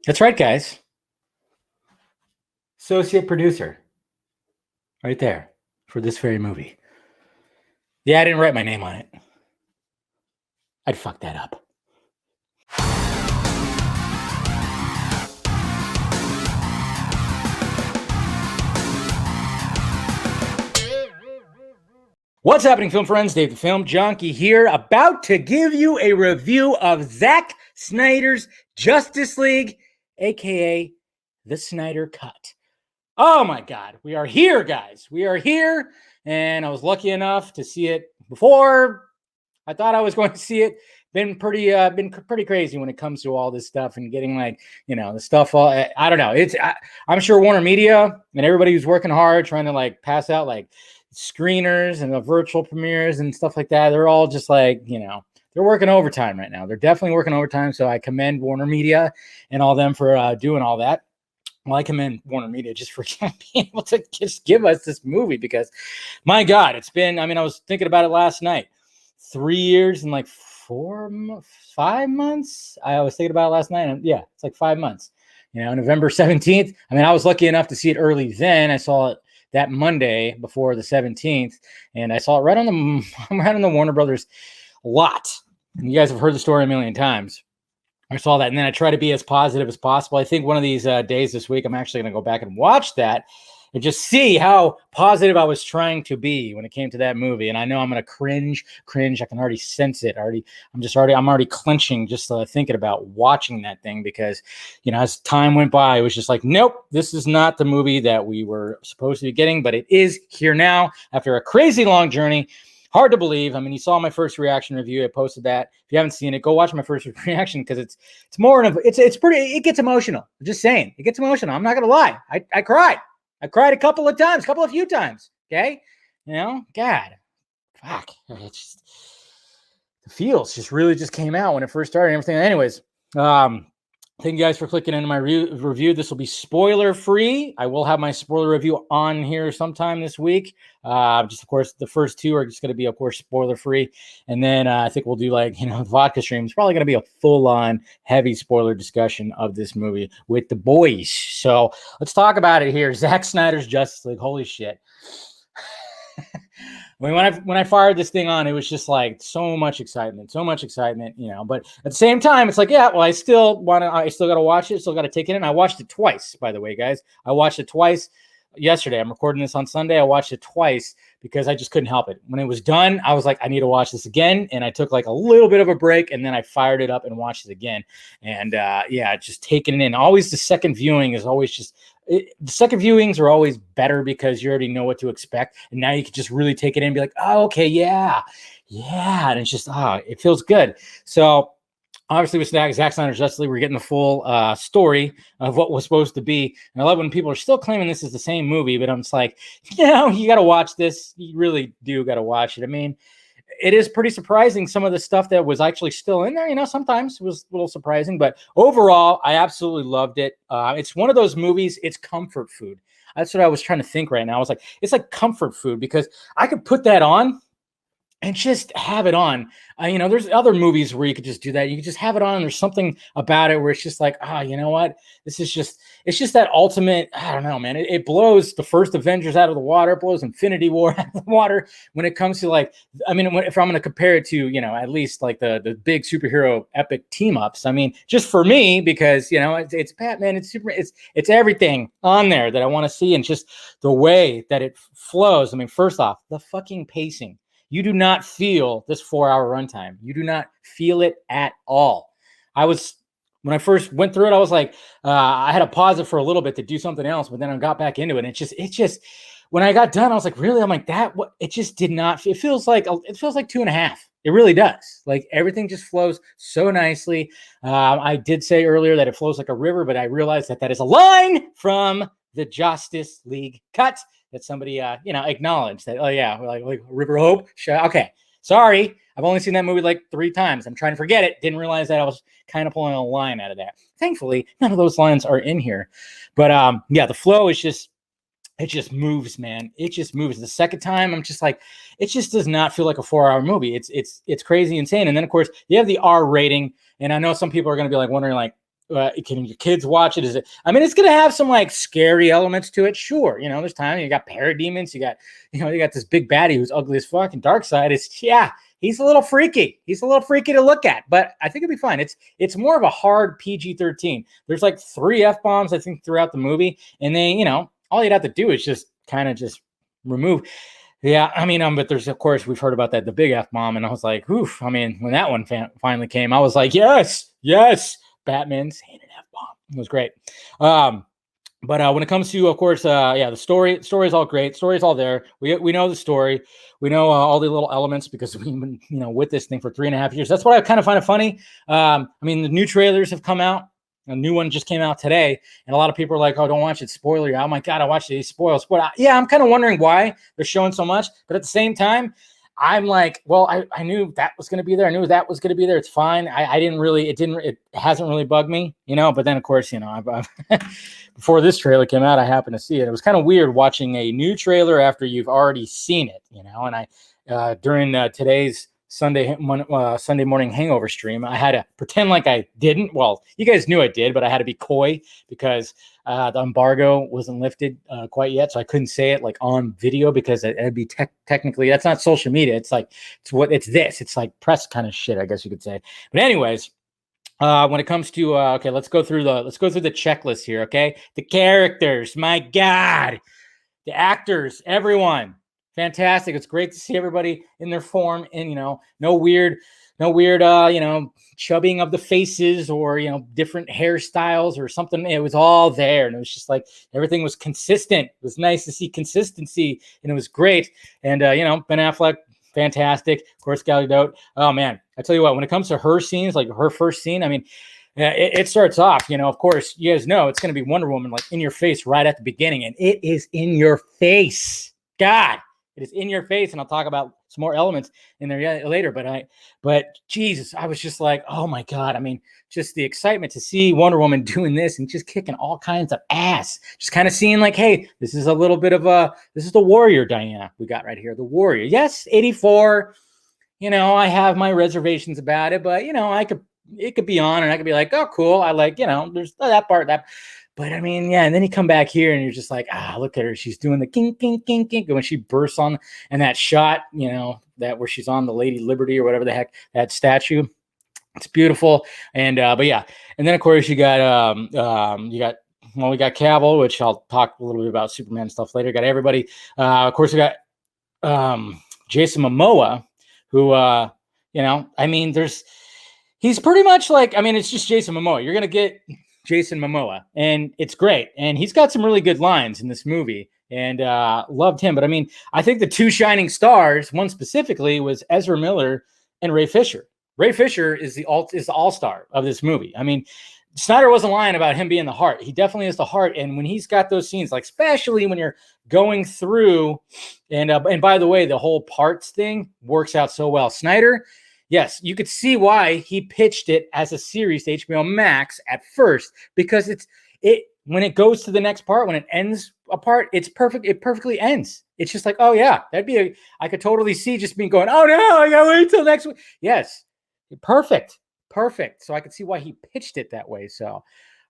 That's right, guys. Associate producer. Right there for this very movie. Yeah, I didn't write my name on it. I'd fuck that up. What's happening, film friends? Dave the Film Junkie here, about to give you a review of Zack Snyder's Justice League, aka the Snyder Cut. Oh my God, we are here, guys. We are here, and I was lucky enough to see it before I thought I was going to see it. Been pretty crazy when it comes to all this stuff and getting the stuff. I don't know. I'm sure Warner Media and everybody who's working hard trying to pass out screeners and the virtual premieres and stuff like that. They're all just they're working overtime right now. They're definitely working overtime. So I commend Warner Media and all them for doing all that. Well, I commend Warner Media just for being able to just give us this movie because, my God, it's been. I was thinking about it last night. 3 years and 5 months. I was thinking about it last night. And yeah, it's 5 months. November 17th. I was lucky enough to see it early then. I saw it that Monday before the 17th, and I saw it right on the Warner Brothers lot. And you guys have heard the story a million times. I saw that, and then I try to be as positive as possible. I think one of these days this week, I'm actually going to go back and watch that and just see how positive I was trying to be when it came to that movie. And I know I'm going to cringe. I can already sense it. I'm already clenching just thinking about watching that thing because, as time went by, it was just nope, this is not the movie that we were supposed to be getting, but it is here now after a crazy long journey. Hard to believe. You saw my first reaction review. I posted that. If you haven't seen it, go watch my first reaction because it's more of it gets emotional. I'm just saying, it gets emotional. I'm not gonna lie. I cried. I cried a few times. Okay, God, fuck. It's just the feels just really just came out when it first started and everything. Anyways, thank you guys for clicking into my review. This will be spoiler free. I will have my spoiler review on here sometime this week. Just of course, the first two are just going to be, of course, spoiler free. And then I think we'll do vodka stream. It's probably going to be a full on heavy spoiler discussion of this movie with the boys. So let's talk about it here. Zack Snyder's Justice League. Holy shit. When I fired this thing on, it was just so much excitement, but at the same time, it's I still got to watch it. Still got to take it in. I watched it twice, by the way, guys. I watched it twice yesterday. I'm recording this on Sunday. I watched it twice because I just couldn't help it. When it was done, I was I need to watch this again. And I took a little bit of a break and then I fired it up and watched it again. And just taking it in. Always the second viewing is always just, the second viewings are always better because you already know what to expect. And now you can just really take it in and be oh, okay, yeah. And it's just, it feels good. So obviously with Zack Snyder's Justice League, we're getting the full story of what was supposed to be. And I love when people are still claiming this is the same movie, but I'm just you got to watch this. You really do got to watch it. It is pretty surprising some of the stuff that was actually still in there. Sometimes it was a little surprising, but overall, I absolutely loved it. It's one of those movies, it's comfort food. That's what I was trying to think right now. I was it's like comfort food because I could put that on and just have it on. There's other movies where you could just do that. You could just have it on. And there's something about it where it's just you know what? It's just that ultimate, I don't know, man. It blows the first Avengers out of the water. It blows Infinity War out of the water when it comes to if I'm going to compare it to, at least the big superhero epic team ups. Just for me, because, it's Batman, it's everything on there that I want to see. And just the way that it flows. First off, the fucking pacing. You do not feel this 4-hour runtime. You do not feel it at all. When I first went through it, I was I had to pause it for a little bit to do something else, but then I got back into it. And it just, when I got done, I was really? I'm that, what? It just did not, it feels like 2.5. It really does. Everything just flows so nicely. I did say earlier that it flows like a river, but I realized that is a line from the Justice League cut that somebody, acknowledged that, oh yeah, like River Hope. Okay. Sorry. I've only seen that movie 3 times. I'm trying to forget it. Didn't realize that I was kind of pulling a line out of that. Thankfully, none of those lines are in here. But the flow is just, it just moves, man. It just moves. The second time, I'm just it just does not feel like a 4-hour movie. It's crazy insane. And then of course you have the R rating. And I know some people are going to be wondering can your kids watch it? Is it? I mean, it's gonna have some like scary elements to it. Sure, there's time. You got parademons. You got this big baddie who's ugly as fuck. And Darkseid is he's a little freaky. He's a little freaky to look at, but I think it'll be fine. It's more of a hard PG-13. There's like 3 F-bombs I think throughout the movie, and then all you'd have to do is just kind of just remove. Yeah, I mean, but there's, of course, we've heard about that, the big F-bomb, and I was like, oof. I mean, when that one finally came, I was like, yes, Batman's saying an F-bomb. It was great. But when it comes to, of course, the story is all great. Story is all there. We know the story. We know all the little elements because we've been, with this thing for 3.5 years. That's what I kind of find it funny. I mean, the new trailers have come out. A new one just came out today, and a lot of people are like, "Oh, don't watch it, spoiler!" Oh my god, I watched it, spoil. Yeah, I'm kind of wondering why they're showing so much, but at the same time, I'm like, well, I knew that was going to be there. I knew that was going to be there. It's fine. I didn't really, it hasn't really bugged me, But then, of course, I've before this trailer came out, I happened to see it. It was kind of weird watching a new trailer after you've already seen it, And I during today's Sunday morning hangover stream, I had to pretend like I didn't. Well, you guys knew I did, but I had to be coy because the embargo wasn't lifted quite yet, so I couldn't say it like on video because it'd be technically, that's not social media. It's like it's like press kind of shit, I guess you could say. But anyways, when it comes to okay, let's go through the checklist here. Okay, the characters, my God, the actors, everyone. Fantastic. It's great to see everybody in their form and, no weird, chubbing of the faces or, different hairstyles or something. It was all there. And it was just like, everything was consistent. It was nice to see consistency and it was great. And, Ben Affleck, fantastic. Of course, Gal Gadot. Oh man, I tell you what, when it comes to her scenes, like her first scene, I mean, it starts off, of course, you guys know it's going to be Wonder Woman, like in your face right at the beginning. And it is in your face. God. It is in your face, and I'll talk about some more elements in there later. But Jesus, I was just like, oh my God! I mean, just the excitement to see Wonder Woman doing this and just kicking all kinds of ass. Just kind of seeing like, hey, this is a little bit of this is the warrior Diana we got right here, the warrior. Yes, 84. I have my reservations about it, but it could be on, and I could be like, oh, cool. I like, there's that part that. But I mean, yeah, and then you come back here and you're just like, look at her. She's doing the king, king, king, king. When she bursts on, and that shot, that where she's on the Lady Liberty or whatever the heck, that statue. It's beautiful. And, but yeah. And then of course we got Cavill, which I'll talk a little bit about Superman stuff later. Got everybody. Of course we got Jason Momoa, who, I mean, he's pretty much like, I mean, it's just Jason Momoa. You're going to get Jason Momoa, and it's great. And he's got some really good lines in this movie, and loved him. But I mean, I think the 2 shining stars, one specifically, was Ezra Miller and Ray Fisher. Ray Fisher is the all-star of this movie. I mean, Snyder wasn't lying about him being the heart. He definitely is the heart. And when he's got those scenes, like especially when you're going through, and by the way, the whole parts thing works out so well. Snyder, yes, you could see why he pitched it as a series to HBO Max at first, because when it goes to the next part, when it ends a part, it's perfect. It perfectly ends. It's just like, oh yeah, I could totally see just me going, oh no, I gotta wait till next week. Yes, perfect. So I could see why he pitched it that way. So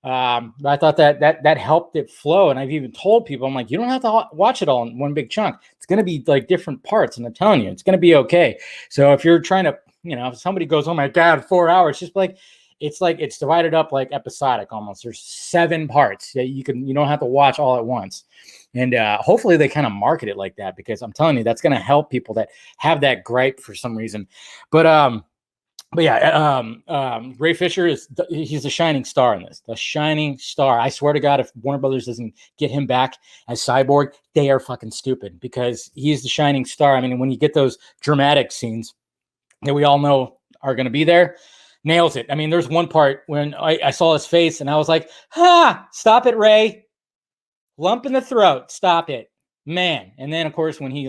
I thought that helped it flow. And I've even told people, I'm like, you don't have to watch it all in one big chunk. It's going to be like different parts. And I'm telling you, it's going to be okay. So if you're trying to, if somebody goes, oh my God, 4 hours, just it's divided up like episodic almost. There's 7 parts. You don't have to watch all at once. And hopefully they kind of market it like that, because I'm telling you, that's going to help people that have that gripe for some reason. But yeah, Ray Fisher he's a shining star in this. The shining star. I swear to God, if Warner Brothers doesn't get him back as Cyborg, they are fucking stupid, because he's the shining star. I mean, when you get those dramatic scenes that we all know are going to be there, nails it. I mean, there's one part when I saw his face and I was like, stop it, Ray. Lump in the throat. Stop it, man. And then of course, when he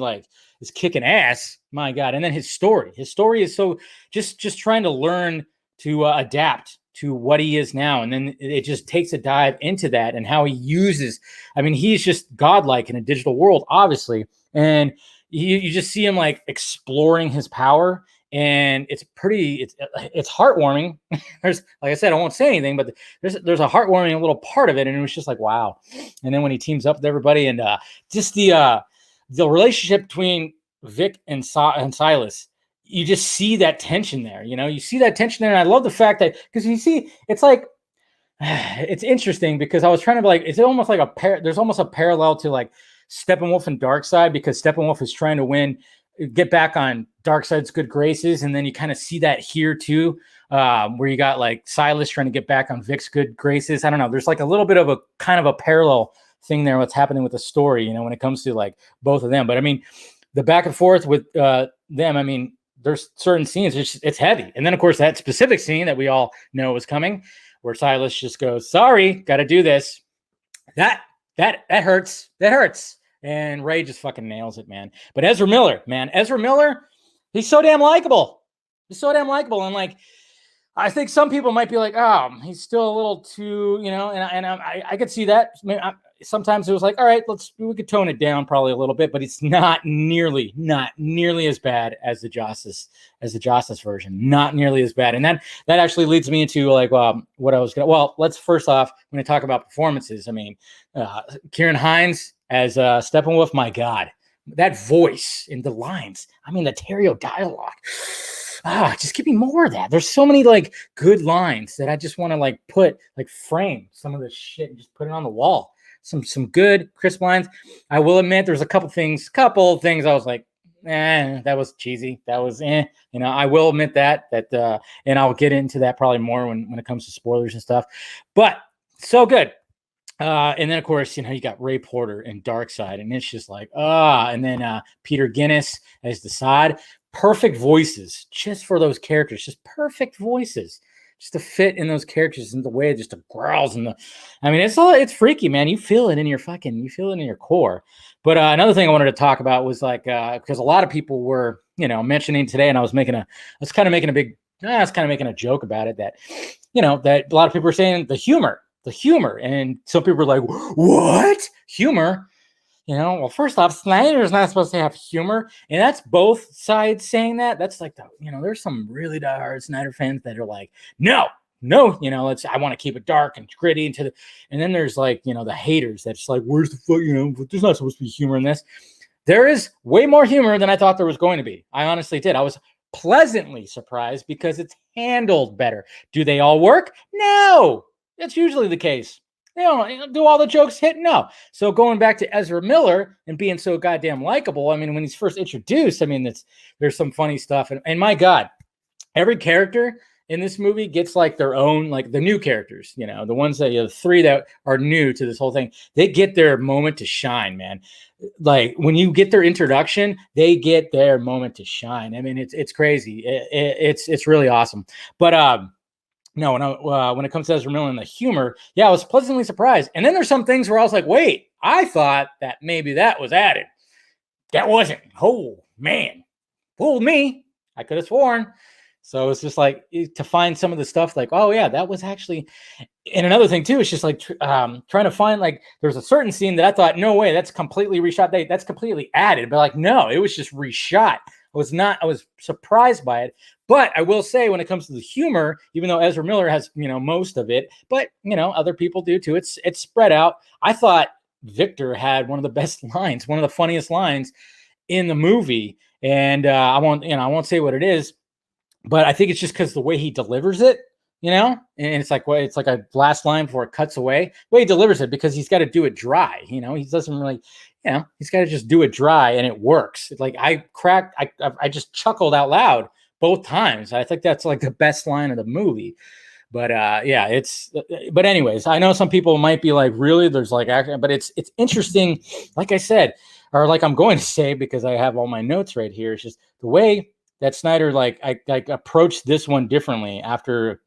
is kicking ass, my God. And then his story is so just trying to learn to adapt to what he is now. And then it just takes a dive into that and how he uses, I mean, he's just godlike in a digital world, obviously. And you just see him exploring his power and it's heartwarming. There's, like I said, I won't say anything, but there's a heartwarming little part of it, and it was just like, wow. And then when he teams up with everybody, and just the relationship between Vic and Silas, you just see that tension there. You see that tension there, and I love the fact that, because you see, it's like, it's interesting because I was trying to be like, it's almost like there's almost a parallel to like Steppenwolf and Darkseid, because Steppenwolf is trying to get back on Darkseid's good graces, and then you kind of see that here too, where you got like Silas trying to get back on Vic's good graces. I don't know. There's like a little bit of a kind of a parallel thing there, what's happening with the story, when it comes to like both of them. But I mean, the back and forth with them, I mean, there's certain scenes, it's heavy. And then of course that specific scene that we all know was coming, where Silas just goes, sorry, got to do this. That hurts. That hurts. And Ray just fucking nails it, man. But Ezra Miller, he's so damn likable. And like, I think some people might be like, oh, he's still a little too, and I could see that. I mean, sometimes it was like, all right, we could tone it down probably a little bit, but it's not nearly as bad as the Justice version. Not nearly as bad. And that actually leads me into like what I was gonna. Well, let's first off, when I talk about performances, I mean, Kieran Hines as Steppenwolf, my God, that voice and the lines. I mean, the Terrio dialogue. Just give me more of that. There's so many like good lines that I just want to like frame some of this shit and just put it on the wall. Some good crisp lines. I will admit there's a couple things I was like, that was cheesy. That was I will admit that and I'll get into that probably more when it comes to spoilers and stuff. But so good. And then of course, you got Ray Porter and Darkseid, and it's just like, and then Peter Guinness as the Sod. Perfect voices just for those characters, just perfect voices just to fit in those characters and the way just the growls and it's freaky, man. You feel it in your core. But another thing I wanted to talk about was like, because a lot of people were, mentioning today, and I was making a joke about it, that, that a lot of people were saying the humor, and some people were like, what humor? Well, first off, Snyder's not supposed to have humor, and that's both sides saying that. That's like there's some really diehard Snyder fans that are like, no, I want to keep it dark and gritty and then there's like, the haters that's like, where's the fuck, there's not supposed to be humor in this. There is way more humor than I thought there was going to be. I honestly did. I was pleasantly surprised because it's handled better. Do they all work? No, that's usually the case. They don't do all the jokes hit. No. So going back to Ezra Miller and being so goddamn likable. I mean, when he's first introduced, I mean, there's some funny stuff. And my God, every character in this movie gets like their own, like the new characters, the ones that, the three that are new to this whole thing, they get their moment to shine, man. Like when you get their introduction, they get their moment to shine. I mean, it's crazy. It's really awesome. But, no, when it comes to Ezra Miller and the humor, I was pleasantly surprised. And then there's some things where I was like, wait, I thought that maybe that was added. That wasn't. Oh, man. Fooled me. I could have sworn. So it's just like to find some of the stuff like, oh, yeah, that was actually. And another thing, too, is just like trying to find like there's a certain scene that I thought, no way, that's completely reshot. That's completely added. But like, no, it was just reshot. I was surprised by it. But I will say when it comes to the humor, even though Ezra Miller has, most of it, but, other people do too. It's spread out. I thought Victor had one of the best lines, one of the funniest lines in the movie. And I won't say what it is, but I think it's just because the way he delivers it, and it's like a last line before it cuts away. The way he delivers it, because he's got to do it dry. He doesn't really, he's got to just do it dry, and it works. It's like I just chuckled out loud both times. I think that's like the best line of the movie. But but anyways, I know some people might be like, really, there's like action, but it's interesting. Like I said, or like I'm going to say, because I have all my notes right here. It's just the way that Snyder I approached this one differently after,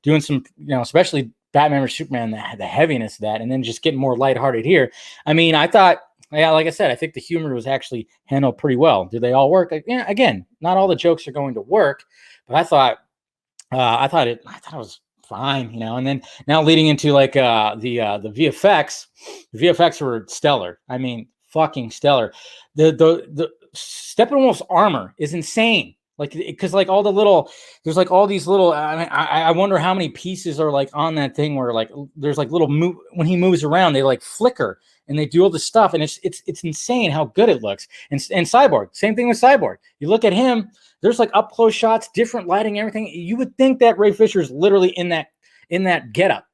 doing some, especially Batman vs Superman, the heaviness of that, and then just getting more lighthearted here. I mean, I thought, like I said, I think the humor was actually handled pretty well. Do they all work? Again, not all the jokes are going to work, but I thought it was fine, And then now leading into like the VFX, the VFX were stellar. I mean, fucking stellar. The Steppenwolf's armor is insane. Like, because like all the little, there's like all these little. I mean, I wonder how many pieces are like on that thing where like there's like little move when he moves around, they like flicker and they do all this stuff, and it's insane how good it looks. And Cyborg, same thing with Cyborg. You look at him, there's like up close shots, different lighting, everything. You would think that Ray Fisher is literally in that getup.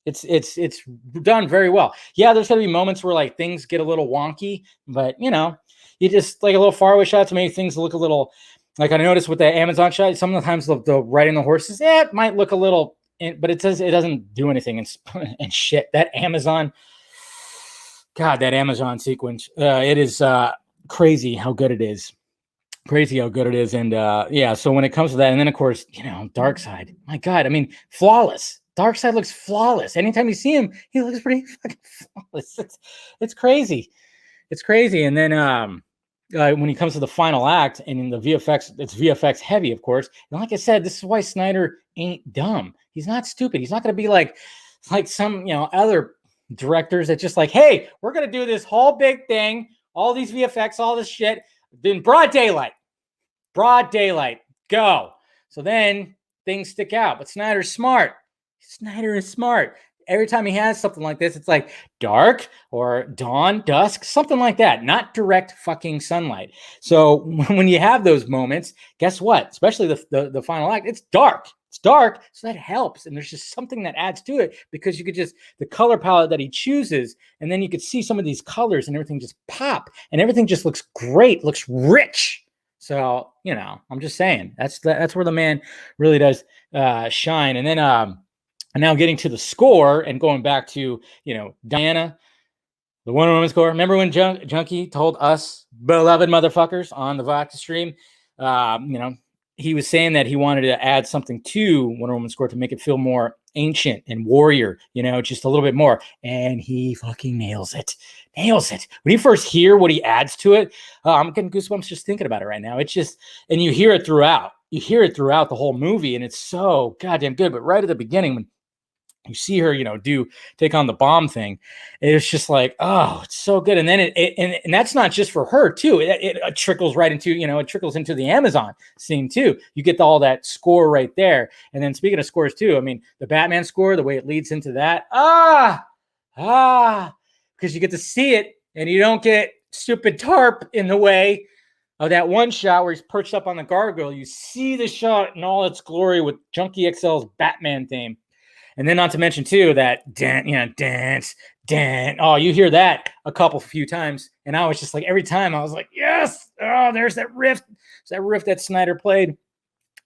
It's done very well. Yeah, there's gonna be moments where like things get a little wonky, but you know, you just like a little faraway shot to make things look a little. Like I noticed with the Amazon shot, sometimes the riding the horses, it might look a little, but it doesn't do anything and shit. That Amazon sequence, it is crazy how good it is. Crazy how good it is. And yeah, so when it comes to that, and then of course, you know, Darkseid. My God, I mean, flawless. Darkseid looks flawless. Anytime you see him, he looks pretty fucking flawless. It's crazy. It's crazy. And then when he comes to the final act and in the VFX, it's VFX heavy, of course. And like I said, this is why Snyder ain't dumb. He's not stupid. He's not going to be like some, you know, other directors that just like, hey, we're going to do this whole big thing, all these VFX, all this shit, in broad daylight, go. So then things stick out. But Snyder's smart. Snyder is smart. Every time he has something like this, it's like dark or dawn, dusk, something like that. Not direct fucking sunlight. So when you have those moments, guess what? Especially the final act, it's dark. It's dark, so that helps. And there's just something that adds to it because you could just, the color palette that he chooses, and then you could see some of these colors and everything just pop, and everything just looks great, looks rich. So, you know, I'm just saying, that's where the man really does shine. And then and now getting to the score and going back to, you know, Diana, the Wonder Woman score. Remember when Junkie told us, beloved motherfuckers, on the Vodka stream, you know, he was saying that he wanted to add something to Wonder Woman score to make it feel more ancient and warrior, you know, just a little bit more. And he fucking nails it. When you first hear what he adds to it, I'm getting goosebumps just thinking about it right now. It's just, and you hear it throughout. You hear it throughout the whole movie, and it's so goddamn good. But right at the beginning, when you see her, you know, take on the bomb thing, it's just like, oh, it's so good. And then and that's not just for her too. It trickles right into, you know, it trickles into the Amazon scene too. You get all that score right there. And then speaking of scores too, I mean, the Batman score, the way it leads into that, because you get to see it and you don't get stupid tarp in the way of that one shot where he's perched up on the gargoyle. You see the shot in all its glory with Junkie XL's Batman theme. And then not to mention too that dance. Oh, you hear that a few times, and I was just like, every time I was like, yes. Oh, there's that riff. It's that riff that Snyder played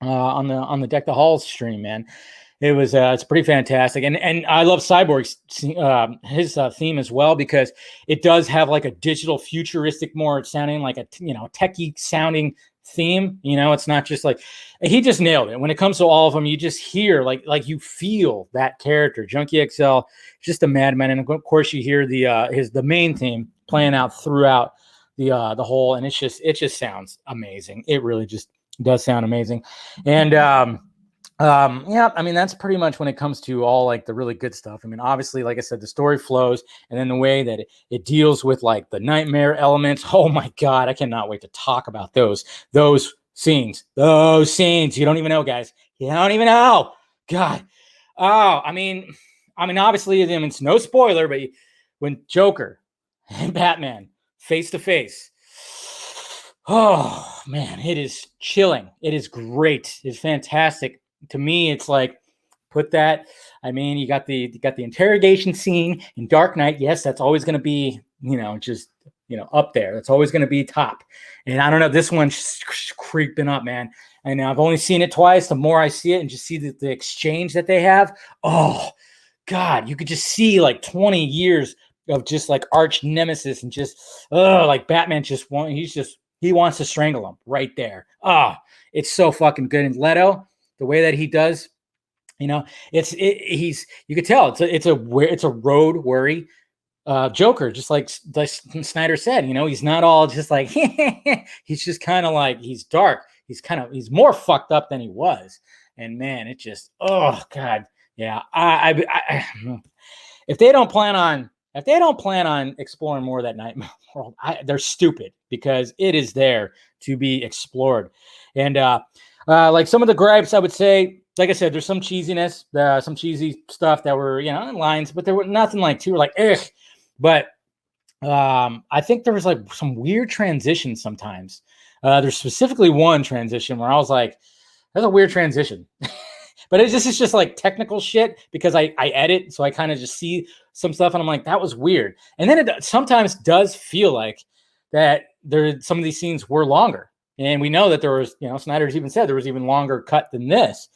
on the Deck the Halls stream, man. It was it's pretty fantastic, and I love Cyborg's his theme as well, because it does have like a digital futuristic, more sounding like a techie sounding theme. You know, it's not just like, he just nailed it. When it comes to all of them, you just hear like you feel that character. Junkie XL, just a madman, and of course you hear the main theme playing out throughout the whole, and it just sounds amazing. It really just does sound amazing. And yeah, I mean, that's pretty much when it comes to all like the really good stuff. I mean, obviously, like I said, the story flows, and then the way that it deals with like the nightmare elements. Oh my God, I cannot wait to talk about those scenes. Those scenes. You don't even know, guys. You don't even know. God. Oh, I mean, obviously, it's no spoiler, but when Joker and Batman face to face, oh man, it is chilling. It is great. It's fantastic. To me, it's like, put that. I mean, you got the interrogation scene in Dark Knight. Yes, that's always going to be, just up there. That's always going to be top. And I don't know, this one's just creeping up, man. And I've only seen it twice. The more I see it and just see the exchange that they have, oh God, you could just see like 20 years of just like arch nemesis, and just like Batman he wants to strangle him right there. It's so fucking good. And Leto, the way that he does, you could tell it's a road worry Joker, just like Snyder said. He's not all just like he's just kind of like, he's dark. He's more fucked up than he was. And man, it just, oh God, yeah. I if they don't plan on if they don't plan on exploring more of that nightmare world, they're stupid, because it is there to be explored. And like some of the gripes, I would say, like I said, there's some cheesiness, some cheesy stuff that were, you know, in lines, but there were nothing like too like, ugh. But I think there was like some weird transitions sometimes. There's specifically one transition where I was like, that's a weird transition. But it's just like technical shit, because I edit, so I kind of just see some stuff and I'm like, that was weird. And then it sometimes does feel like that some of these scenes were longer. And we know that there was, you know, Snyder's even said there was even longer cut than this.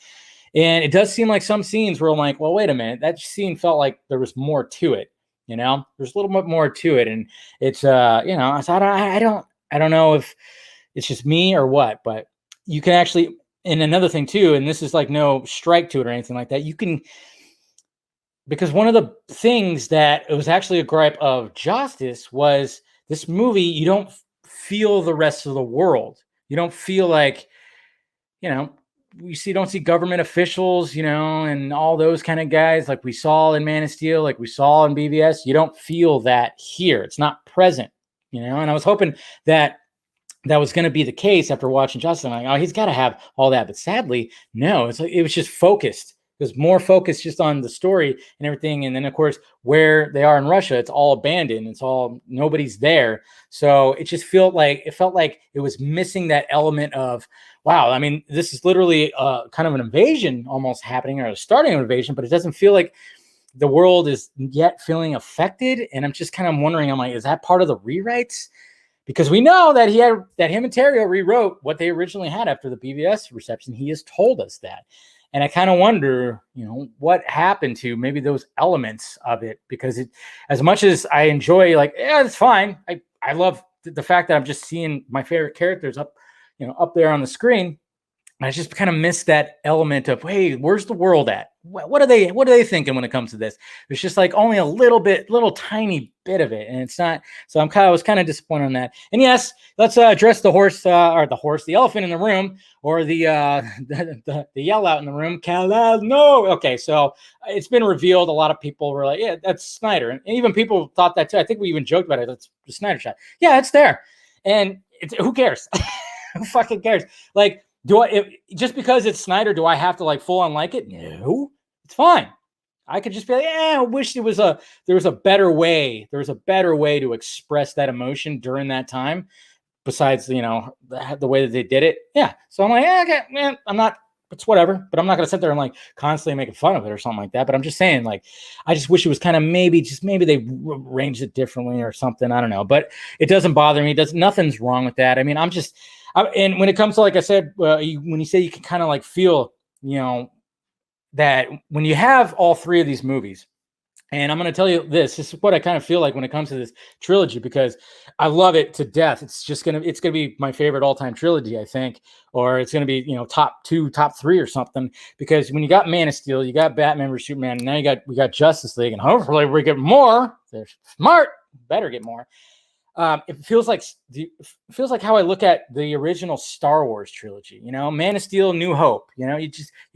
And it does seem like some scenes where I'm like, well, wait a minute, that scene felt like there was more to it. You know, there's a little bit more to it. And it's, you know, I don't know if it's just me or what, but you can actually, and another thing too, and this is like no strike to it or anything like that, you can, because one of the things that it was actually a gripe of Justice was this movie, you don't feel the rest of the world. You don't feel like, you know, don't see government officials, you know, and all those kind of guys like we saw in Man of Steel, like we saw in BVS. You don't feel that here. It's not present, you know. And I was hoping that was going to be the case after watching Justice. I'm like, oh, he's got to have all that. But sadly, no. It was just focused. It was more focused just on the story and everything. And then, of course, where they are in Russia, it's all abandoned. It's all, nobody's there. So it just felt like it was missing that element of, wow, I mean, this is literally kind of an invasion almost happening, or starting an invasion, but it doesn't feel like the world is yet feeling affected. And I'm just kind of wondering, I'm like, is that part of the rewrites? Because we know that him and Terrio rewrote what they originally had after the BVS reception. He has told us that. And I kind of wonder, you know, what happened to maybe those elements of it, because it, as much as I enjoy, like, yeah, it's fine. I love the fact that I'm just seeing my favorite characters up there on the screen. I just kind of missed that element of, hey, where's the world at? What are they thinking when it comes to this? There's just like only a little tiny bit of it, and it's not. So I was kind of disappointed on that. And yes, let's address the elephant in the room, or the yell out in the room. Kal-El, no. Okay, so it's been revealed. A lot of people were like, yeah, that's Snyder, and even people thought that too. I think we even joked about it. That's the Snyder shot. Yeah, it's there, and who cares? Who fucking cares? Like, just because it's Snyder, do I have to like full on like it? No, it's fine. I could just be like, yeah, I wish there was a better way. There was a better way to express that emotion during that time, besides, you know, the way that they did it. Yeah. So I'm like, yeah, okay, man, I'm not, it's whatever, but I'm not going to sit there and like constantly making fun of it or something like that. But I'm just saying, like, I just wish it was kind of maybe they arranged it differently or something. I don't know, but it doesn't bother me. Nothing's wrong with that. I mean, and when it comes to, like I said, when you say you can kind of like feel, you know, that when you have all three of these movies, and I'm going to tell you this is what I kind of feel like when it comes to this trilogy, because I love it to death. It's going to be my favorite all-time trilogy, I think, or it's going to be, you know, top 2, top 3 or something, because when you got Man of Steel, you got Batman vs Superman, and now we got Justice League, and hopefully we get more. They're smart, better get more. It feels like how I look at the original Star Wars trilogy, you know, Man of Steel, New Hope, you know, you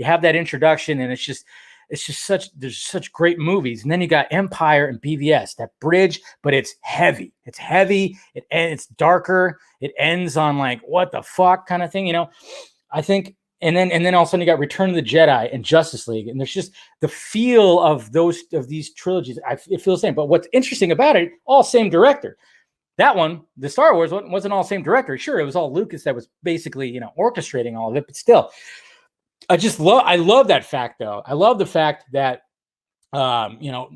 have that introduction, and there's such great movies. And then you got Empire and BVS, that bridge, but it's heavy. It's darker. It ends on like, what the fuck kind of thing, you know, I think. And then all of a sudden you got Return of the Jedi and Justice League. And there's just the feel of these trilogies. It feels the same, but what's interesting about it, all same director. That one, the Star Wars one, wasn't all same director. Sure, it was all Lucas that was basically, you know, orchestrating all of it, but still, I love that fact, though. I love the fact that, you know,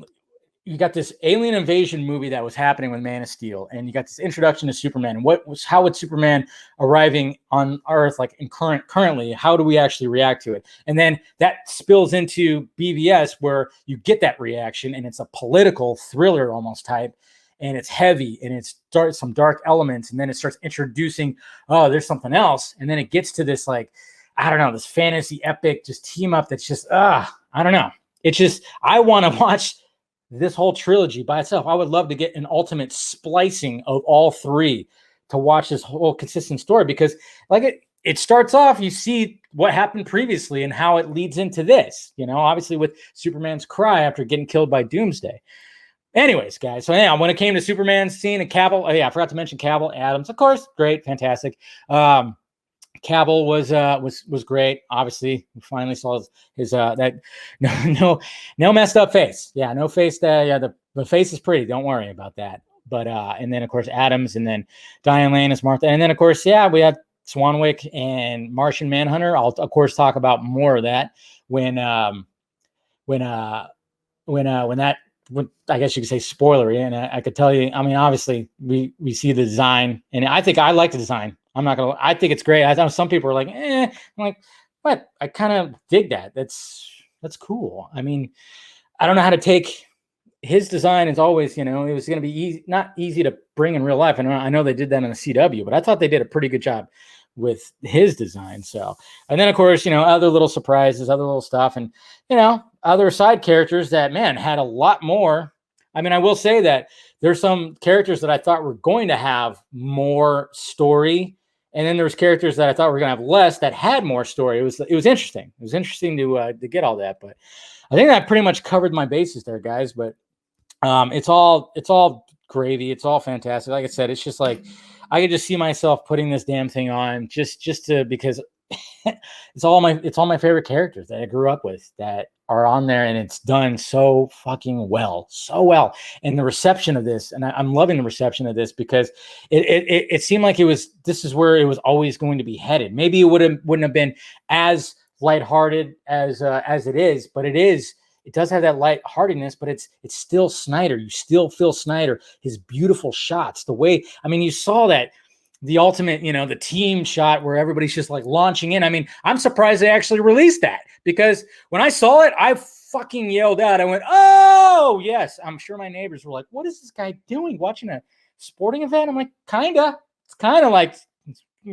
you got this alien invasion movie that was happening with Man of Steel, and you got this introduction to Superman. And how would Superman arriving on Earth, like currently, how do we actually react to it? And then that spills into BVS, where you get that reaction, and it's a political thriller almost type. And it's heavy, and it's some dark elements, and then it starts introducing, oh, there's something else, and then it gets to this, like, I don't know, this fantasy epic just team up that's just, I don't know. It's just, I want to watch this whole trilogy by itself. I would love to get an ultimate splicing of all three to watch this whole consistent story, because like it starts off, you see what happened previously and how it leads into this, you know, obviously with Superman's cry after getting killed by Doomsday. Anyways, guys, so yeah, when it came to Superman's scene and Cavill, oh yeah, I forgot to mention Cavill, Adams, of course, great, fantastic. Cavill was great. Obviously, we finally saw his that no messed up face. Yeah, no face. That yeah, the face is pretty. Don't worry about that. But and then of course Adams, and then Diane Lane as Martha, and then of course yeah, we had Swanwick and Martian Manhunter. I'll of course talk about more of that when when that. When, I guess you could say spoilery, and I could tell you. I mean, obviously, we see the design, and I think I like the design. I'm not gonna. I think it's great. I know some people are like, I'm like, what? I kind of dig that. That's cool. I mean, I don't know how to take his design. Is always, it was going to be easy, not easy to bring in real life. And I know they did that in the CW, but I thought they did a pretty good job with his design. So, and then of course, other little surprises, other little stuff, and other side characters that, man, had a lot more. I mean, I will say that there's some characters that I thought were going to have more story, and then there's characters that I thought were going to have less that had more story. It was interesting. It was interesting to get all that, but I think that pretty much covered my bases there, guys. But it's all gravy. It's all fantastic. Like I said, it's just like I could just see myself putting this damn thing on just to because it's all my favorite characters that I grew up with that are on there, and it's done so fucking well, and the reception of this, and I'm loving the reception of this because it seemed like this is where it was always going to be headed. Maybe it wouldn't have been as lighthearted as it is, but it does have that lightheartedness, but it's still Snyder. You still feel Snyder, his beautiful shots, the way, I mean, you saw that the ultimate, the team shot where everybody's just like launching in. I mean, I'm surprised they actually released that, because when I saw it, I fucking yelled out. I went, oh, yes. I'm sure my neighbors were like, what is this guy doing? Watching a sporting event? I'm like, kinda. It's kind of like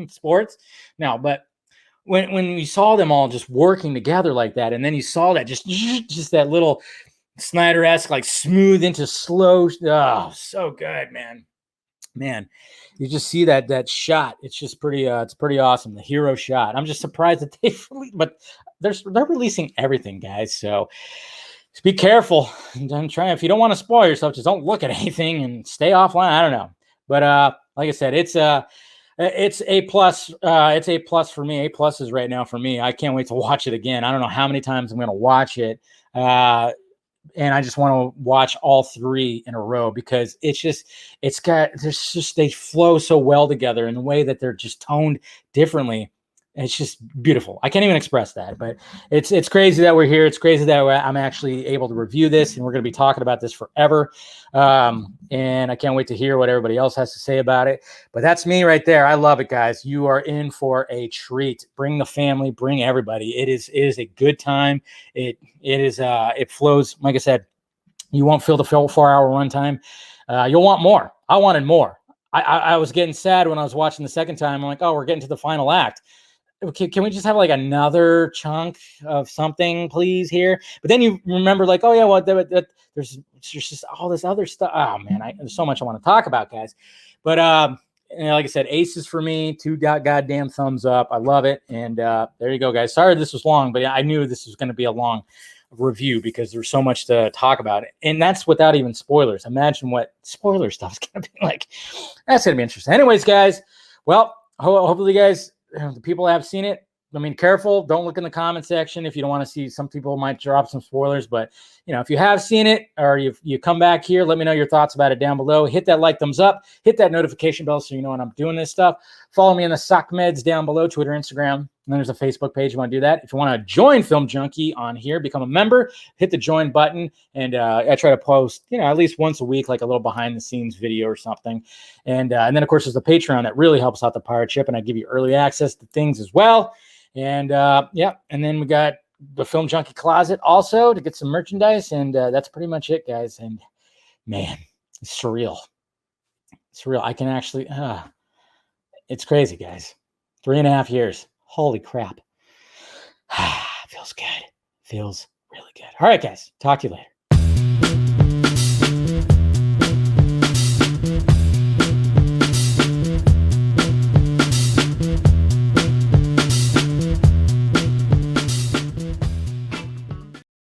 sports. No, but when we saw them all just working together like that, and then you saw that just that little Snyder-esque, like smooth into slow. Oh, so good, man. You just see that shot. It's just pretty. It's pretty awesome. The hero shot. I'm just surprised that but they're releasing everything, guys. So just be careful. And try, if you don't want to spoil yourself, just don't look at anything and stay offline. I don't know, but like I said, it's A+. It's A+ for me. A+ is right now for me. I can't wait to watch it again. I don't know how many times I'm going to watch it. And I just want to watch all three in a row because they flow so well together in the way that they're just toned differently. It's just beautiful. I can't even express that, but it's crazy that we're here. It's crazy that I'm actually able to review this, and we're going to be talking about this forever. And I can't wait to hear what everybody else has to say about it. But that's me right there. I love it, guys. You are in for a treat. Bring the family, bring everybody. It is a good time. It flows. Like I said, you won't feel the 4-hour runtime. You'll want more. I wanted more. I was getting sad when I was watching the second time. I'm like, oh, we're getting to the final act. Can we just have like another chunk of something, please, here? But then you remember, like, oh yeah, well, there's just all this other stuff. Oh man, there's so much I want to talk about, guys. But like I said, aces for me. 2 goddamn thumbs up. I love it. And there you go, guys. Sorry this was long, but I knew this was going to be a long review because there's so much to talk about, and that's without even spoilers. Imagine what spoiler stuff is going to be like. That's going to be interesting. Anyways, guys. Well, hopefully, guys. The people have seen it. I mean, careful. Don't look in the comment section if you don't want to see. Some people might drop some spoilers, but if you have seen it or you come back here, let me know your thoughts about it down below. Hit that like, thumbs up, hit that notification bell so you know when I'm doing this stuff. Follow me in the Sock Meds down below, Twitter, Instagram. And then there's a Facebook page. You want to do that. If you want to join Film Junkie on here, become a member, hit the join button. And I try to post, at least once a week, like a little behind the scenes video or something. And then of course there's the Patreon that really helps out the pirate ship. And I give you early access to things as well. And and then we got the Film Junkie closet also to get some merchandise. And that's pretty much it, guys. And man, it's surreal. I can actually, it's crazy, guys. 3.5 years. Holy crap. Feels good. Feels really good. All right, guys. Talk to you later.